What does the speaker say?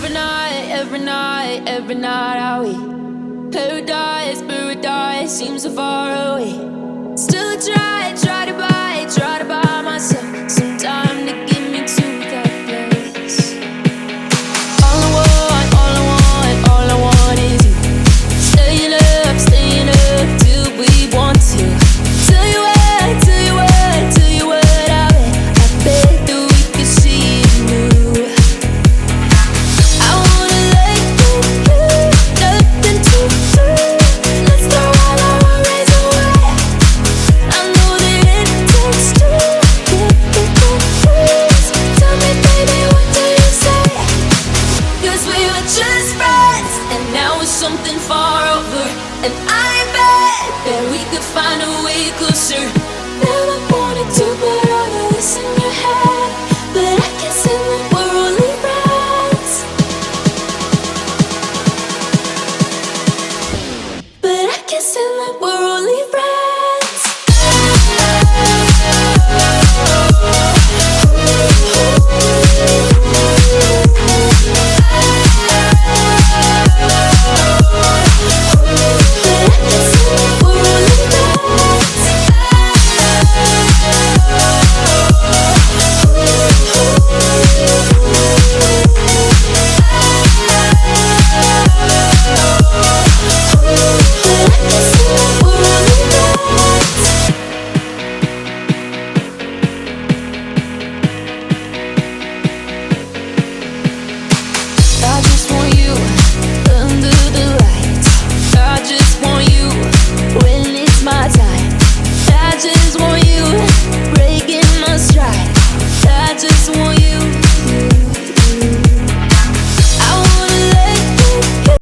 every night are we paradise, paradise seems so far away. Still try to buy myself some time to get me to that place. All I want is you. Staying up till we want to. Tell you what I bet that we could see it new. I wanna let you nothing to do. Let's throw all our worries away. I know that it takes two to get the confused. Tell me, baby, what do you say? 'Cause we were just friends, and now it's something far over. And I bet that we could find a way closer. Never wanted to put all of this in your head, but I can see that we're only friends. But I can see that we're only friends. I just want you under the lights. I just want you when it's my time. I just want you breaking my stride. I just want you.